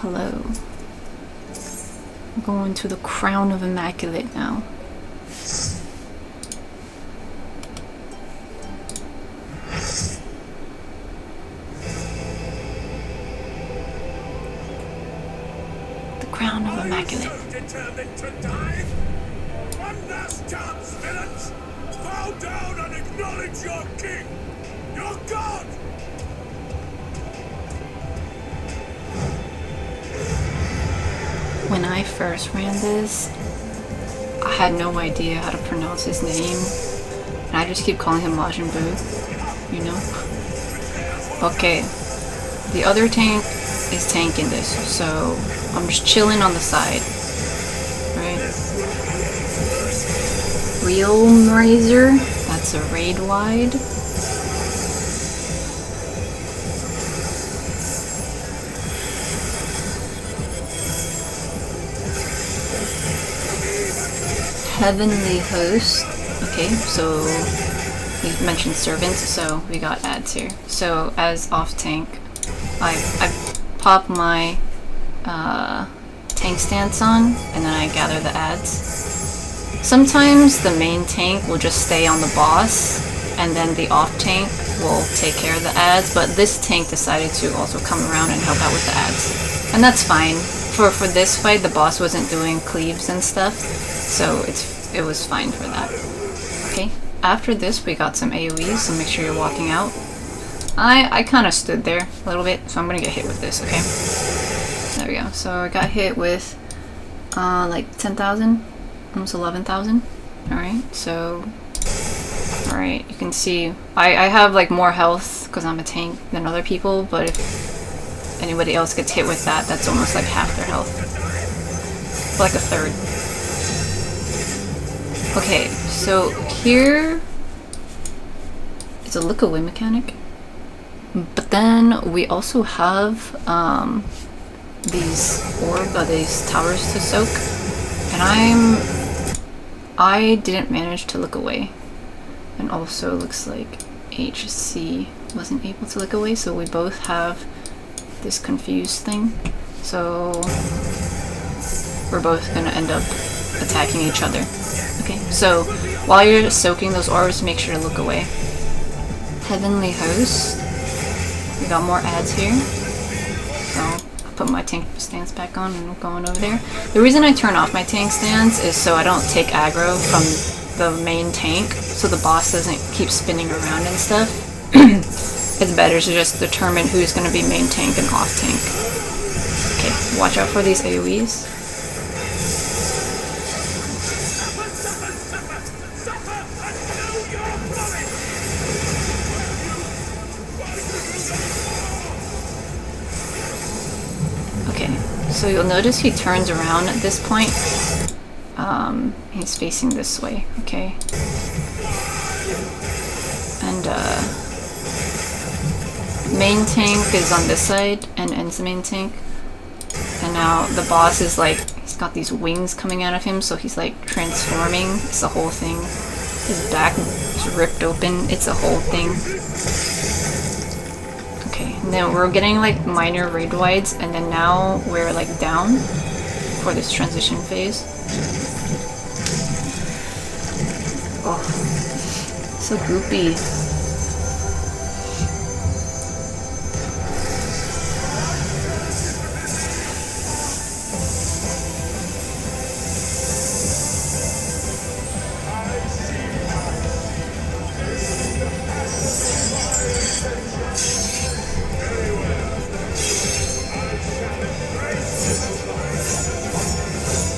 Hello. I'm going to the crown of Immaculate now. The crown of Immaculate. Are you so determined to die? One last chance, villains! Bow down and acknowledge your king! Your god! When I first ran this, I had no idea how to pronounce his name, and I just keep calling him Majin Buu, you know? Okay, the other tank is tanking this, so I'm just chilling on the side, right? Real Razor, that's a raid wide. Heavenly Host. Okay, so we mentioned servants, so we got ads here. So as off tank, I pop my tank stance on, and then I gather the ads. Sometimes the main tank will just stay on the boss, and then the off tank will take care of the ads, but this tank decided to also come around and help out with the ads. And that's fine. For this fight, the boss wasn't doing cleaves and stuff, so it was fine for that. Okay, after this we got some AoEs, so make sure you're walking out. I kind of stood there a little bit, so I'm gonna get hit with this, okay? There we go. So I got hit with like 10,000, almost 11,000. Alright, so... Alright, you can see I have like more health because I'm a tank than other people, but if anybody else gets hit with that, that's almost like half their health. Like a third. Okay, so here is a look away mechanic, but then we also have these these towers to soak, and I didn't manage to look away, and also looks like HC wasn't able to look away, so we both have this confused thing, so we're both gonna end up attacking each other. Okay, so while you're soaking those orbs, make sure to look away. Heavenly Host. We got more ads here. So I'll put my tank stance back on and I'm going over there. The reason I turn off my tank stance is so I don't take aggro from the main tank, so the boss doesn't keep spinning around and stuff. It's better to just determine who's going to be main tank and off tank. Okay, watch out for these AoEs. Okay, so you'll notice he turns around at this point. He's facing this way, okay? And main tank is on this side, and ends the main tank. And now the boss is like, he's got these wings coming out of him, so he's like transforming. It's the whole thing. His back is ripped open. It's a whole thing. Okay, now we're getting like minor raid wides, and then now we're like down for this transition phase. Oh, so goopy.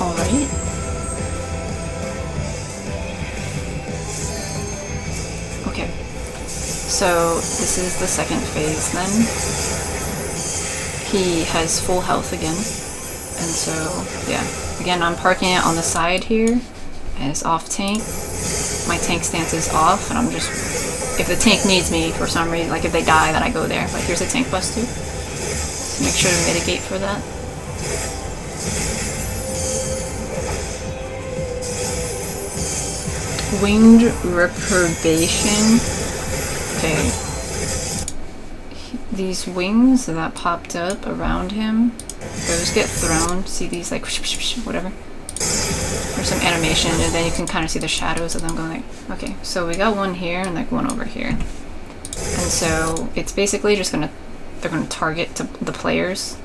Alright. Okay. So this is the second phase then. He has full health again. And so, yeah. Again, I'm parking it on the side here as off tank. My tank stance is off, and I'm just... If the tank needs me for some reason, like if they die, then I go there. Like here's a tank bus too. So make sure to mitigate for that. Winged Reprobation. Okay. these wings that popped up around him, those get thrown. See these like whatever? There's some animation, and then you can kind of see the shadows of them going like, okay, so we got one here and like one over here. And so it's basically just they're gonna target the players,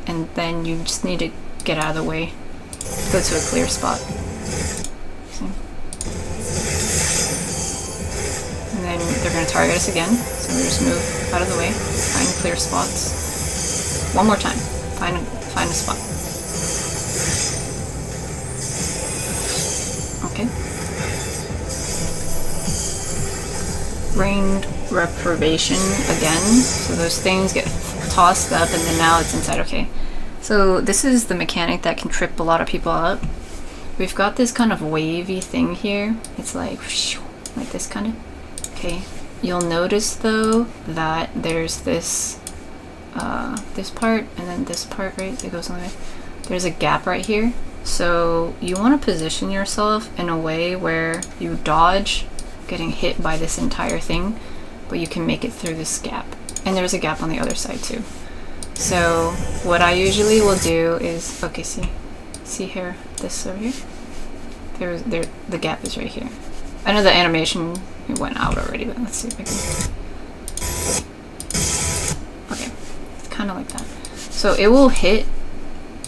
and then you just need to get out of the way, go to a clear spot. See? And then they're gonna target us again, so we just move out of the way, find clear spots. One more time, find a spot. Okay. Rained reprobation again. So those things get tossed up and then now it's inside. Okay. So this is the mechanic that can trip a lot of people up. We've got this kind of wavy thing here. It's like this kind of. Okay. You'll notice though that there's this this part and then this part, right? It goes on the way. There's a gap right here. So you want to position yourself in a way where you dodge getting hit by this entire thing, but you can make it through this gap. And there's a gap on the other side too. So what I usually will do is, okay, see here, this over here? The gap is right here. I know the animation it went out already, but let's see if I can. Okay, it's kind of like that. So it will hit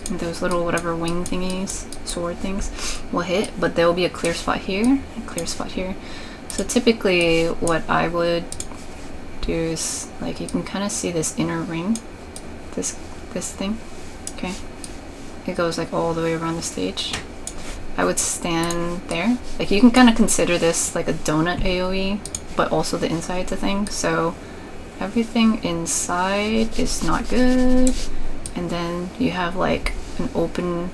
those little whatever wing thingies, sword things will hit, but there will be a clear spot here, a clear spot here. So typically what I would do is, like, you can kind of see this inner ring, this thing, okay? It goes like all the way around the stage. I would stand there. Like, you can kind of consider this like a donut AoE, but also the inside's a thing. So everything inside is not good. And then you have like an open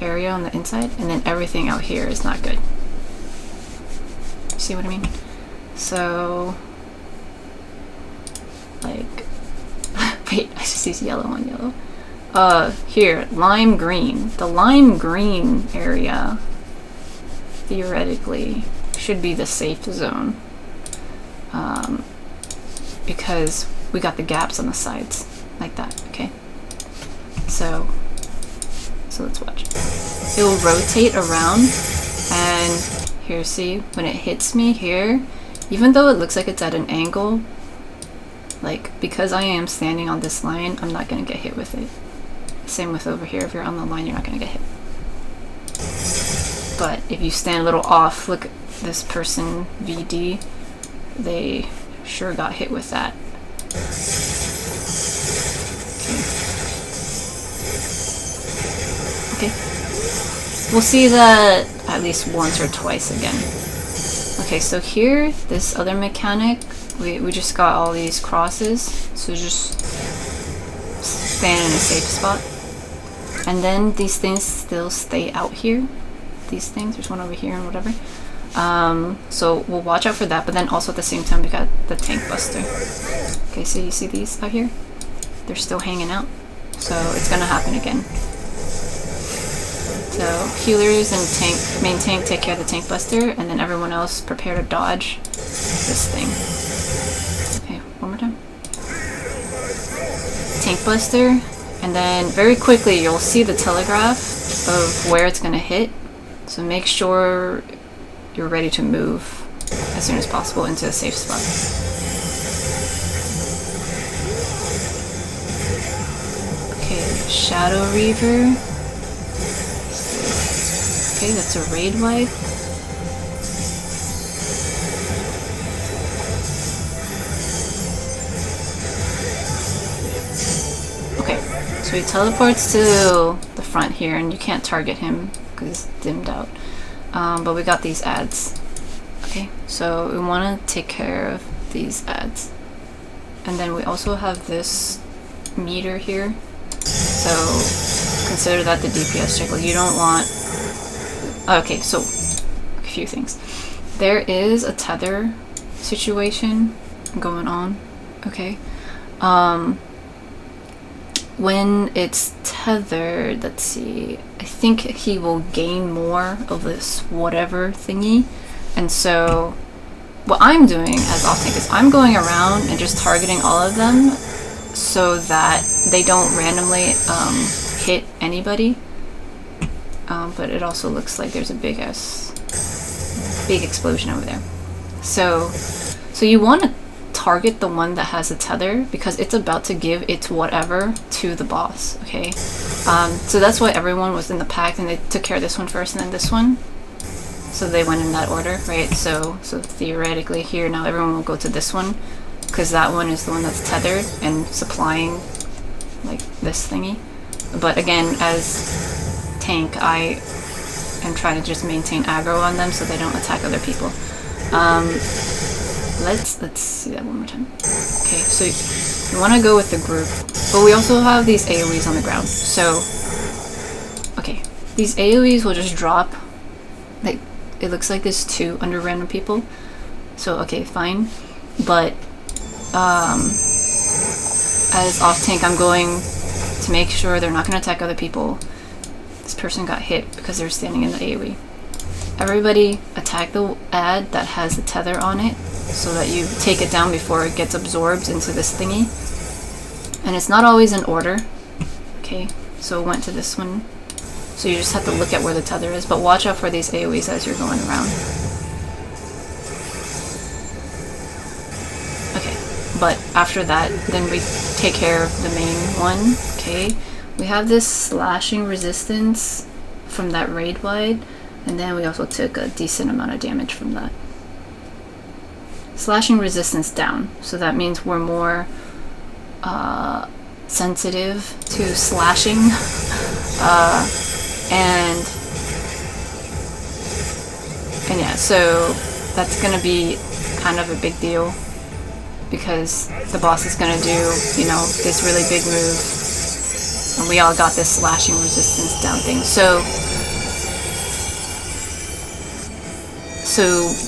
area on the inside, and then everything out here is not good. See what I mean? So, like, wait, I just see yellow on yellow. Here, lime green. The lime green area, theoretically, should be the safe zone. Because we got the gaps on the sides. Like that, okay? So let's watch. It will rotate around, and here, see, when it hits me here, even though it looks like it's at an angle, like, because I am standing on this line, I'm not gonna get hit with it. Same with over here, if you're on the line, you're not gonna get hit. But if you stand a little off, look at this person, VD, they sure got hit with that. Okay. We'll see that at least once or twice again. Okay, so here, this other mechanic, we just got all these crosses, so just stand in a safe spot. And then these things still stay out here. These things, there's one over here and whatever. So we'll watch out for that, but then also at the same time we got the tank buster. Okay, so you see these out here? They're still hanging out. So it's gonna happen again. So healers and main tank take care of the tank buster, and then everyone else prepare to dodge this thing. Okay, one more time. Tank buster, and then very quickly you'll see the telegraph of where it's gonna hit. So make sure you're ready to move as soon as possible into a safe spot. Okay, Shadow Reaver. Okay, that's a raid wipe. Okay, so he teleports to the front here, and you can't target him because it's dimmed out. But we got these ads. Okay, so we want to take care of these ads. And then we also have this meter here. So consider that the DPS check. You don't want... Okay, so a few things. There is a tether situation going on, okay? When it's tethered, let's see, I think he will gain more of this whatever thingy, and so what I'm doing as off tank is I'm going around and just targeting all of them so that they don't randomly hit anybody. But it also looks like there's a big explosion over there. So you want to target the one that has a tether because it's about to give its whatever to the boss, okay? So that's why everyone was in the pack and they took care of this one first and then this one. So they went in that order, right? So theoretically here now everyone will go to this one because that one is the one that's tethered and supplying like this thingy. But again, as tank, I am trying to just maintain aggro on them so they don't attack other people. Let's see that one more time. Okay, so you want to go with the group, but we also have these AoEs on the ground. So, okay, these AoEs will just drop. Like, it looks like there's 2 under random people. So, okay, fine. But, as off tank, I'm going to make sure they're not going to attack other people. This person got hit because they're standing in the AoE. Everybody attack the ad that has the tether on it so that you take it down before it gets absorbed into this thingy. And it's not always in order. Okay, so it went to this one. So you just have to look at where the tether is, but watch out for these AoEs as you're going around. Okay, but after that, then we take care of the main one. Okay, we have this slashing resistance from that raid wide. And then we also took a decent amount of damage from that. Slashing resistance down, so that means we're more sensitive to slashing. And yeah, so that's gonna be kind of a big deal because the boss is gonna do, you know, this really big move. And we all got this slashing resistance down thing. So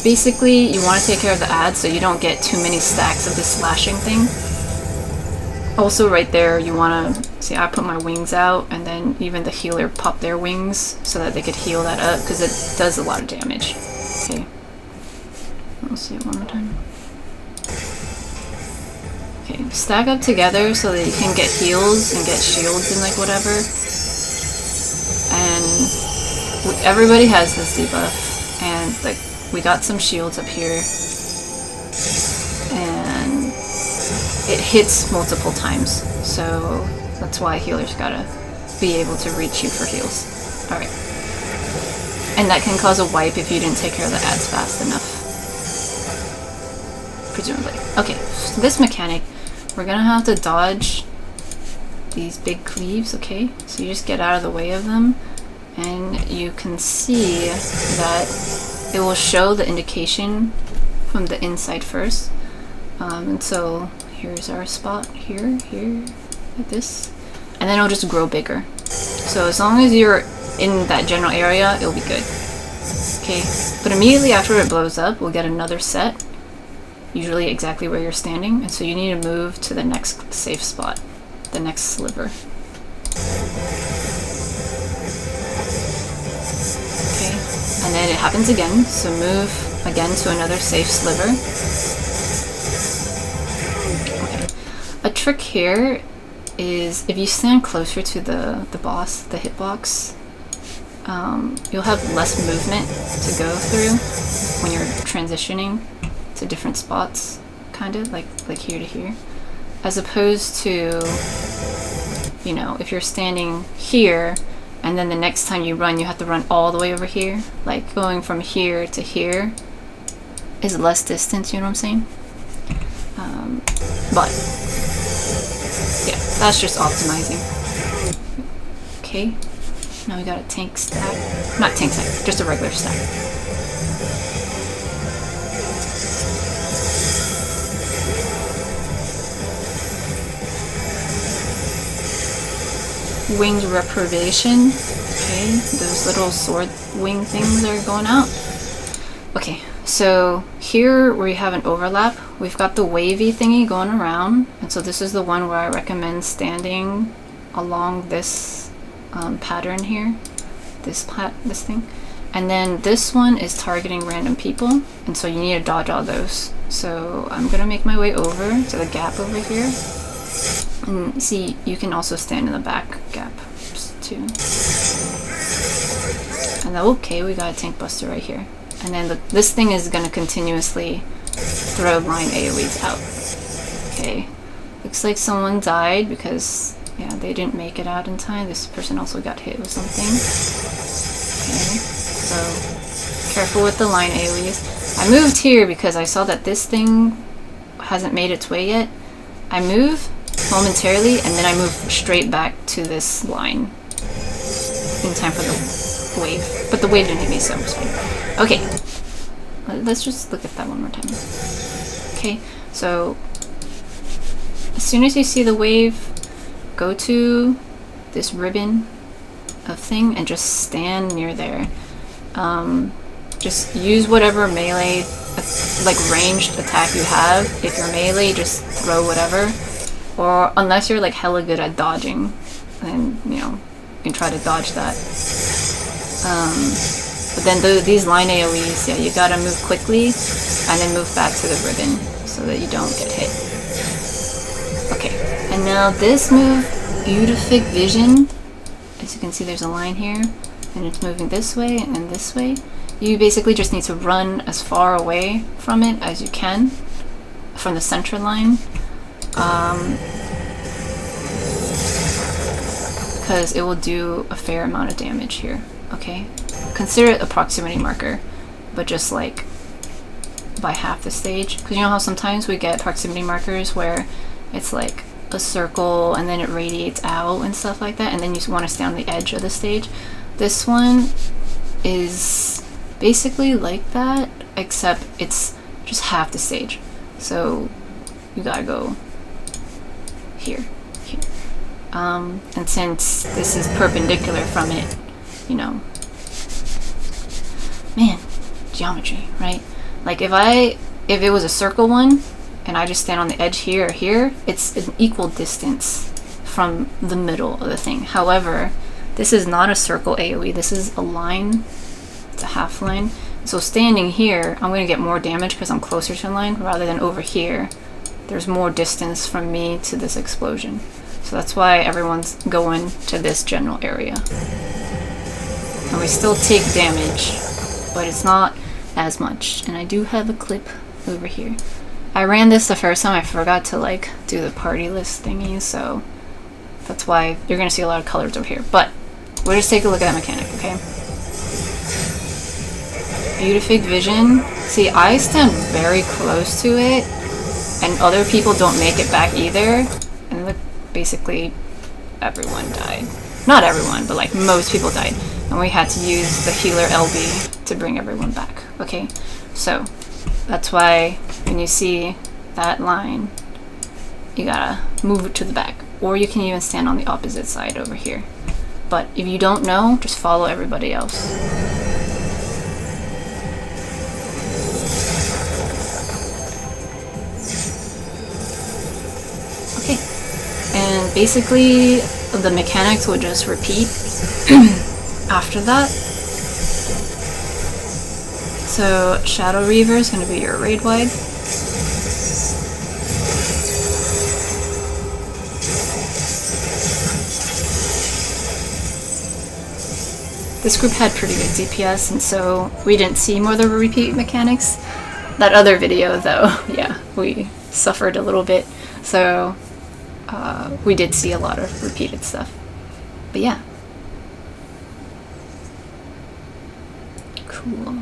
basically, you want to take care of the ads so you don't get too many stacks of this slashing thing. Also right there, you want to... See, I put my wings out, and then even the healer popped their wings so that they could heal that up, because it does a lot of damage. Okay. Let's see it one more time. Okay, stack up together so that you can get heals and get shields and like whatever. And everybody has this debuff. And like we got some shields up here, and it hits multiple times, so that's why healers gotta be able to reach you for heals. Alright. And that can cause a wipe if you didn't take care of the ads fast enough. Presumably. Okay, so this mechanic, we're gonna have to dodge these big cleaves, okay? So you just get out of the way of them. And you can see that it will show the indication from the inside first. And so here's our spot here, like this. And then it'll just grow bigger. So as long as you're in that general area, it'll be good. Okay, but immediately after it blows up, we'll get another set. Usually exactly where you're standing. And so you need to move to the next safe spot, the next sliver. And then it happens again, so move again to another safe sliver. Okay. A trick here is if you stand closer to the boss, the hitbox, you'll have less movement to go through when you're transitioning to different spots, kind of like here to here. As opposed to, you know, if you're standing here, and then the next time you run, you have to run all the way over here. Like going from here to here is less distance, you know what I'm saying? But yeah, that's just optimizing. Okay, now we got a tank stack. Not tank stack, just a regular stack. Winged reprobation. Okay, those little sword wing things are going out. Okay, so here where you have an overlap, we've got the wavy thingy going around, and so this is the one where I recommend standing along this pattern here, this thing, And then this one is targeting random people, and so you need to dodge all those. So I'm gonna make my way over to the gap over here. And see, you can also stand in the back gap too. And then, okay, we got a tank buster right here. And then this thing is gonna continuously throw line AoEs out. Okay, looks like someone died because, yeah, they didn't make it out in time. This person also got hit with something. Okay, so careful with the line AoEs. I moved here because I saw that this thing hasn't made its way yet. I move momentarily and then I move straight back to this line in time for the wave. But the wave didn't hit me, so it's fine. Okay, let's just look at that one more time. Okay, so as soon as you see the wave, go to this ribbon of thing and just stand near there. Just use whatever melee, like ranged attack you have. If you're melee, just throw whatever. Or unless you're like hella good at dodging, then you know, you can try to dodge that. But then these line AoEs, yeah, you gotta move quickly and then move back to the ribbon so that you don't get hit. Okay, and now this move, Beatific Vision, as you can see there's a line here, and it's moving this way and this way. You basically just need to run as far away from it as you can, from the center line. Because it will do a fair amount of damage here, okay? Consider it a proximity marker, but just like by half the stage. Because you know how sometimes we get proximity markers where it's like a circle and then it radiates out and stuff like that, and then you want to stay on the edge of the stage. This one is basically like that, except it's just half the stage. So you gotta go here. And since this is perpendicular from it, you know, man, geometry, right? Like if it was a circle one and I just stand on the edge here or here, it's an equal distance from the middle of the thing. However, this is not a circle AoE, this is a line, it's a half line. So standing here, I'm gonna get more damage because I'm closer to the line, rather than over here. There's more distance from me to this explosion. So that's why everyone's going to this general area. And we still take damage, but it's not as much. And I do have a clip over here. I ran this the first time, I forgot to like do the party list thingy, so that's why you're gonna see a lot of colors over here. But we'll just take a look at that mechanic, okay? Beatific Vision. See, I stand very close to it, and other people don't make it back either. And look, basically everyone died. Not everyone, but like most people died. And we had to use the healer LB to bring everyone back. Okay, so that's why when you see that line, you gotta move it to the back. Or you can even stand on the opposite side over here. But if you don't know, just follow everybody else. Okay, and basically the mechanics will just repeat after that. So Shadow Reaver is going to be your raid wide. This group had pretty good DPS, and so we didn't see more of the repeat mechanics. That other video though, yeah, we suffered a little bit, so we did see a lot of repeated stuff. But yeah. Cool.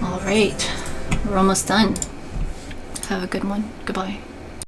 Alright, we're almost done. Have a good one. Goodbye.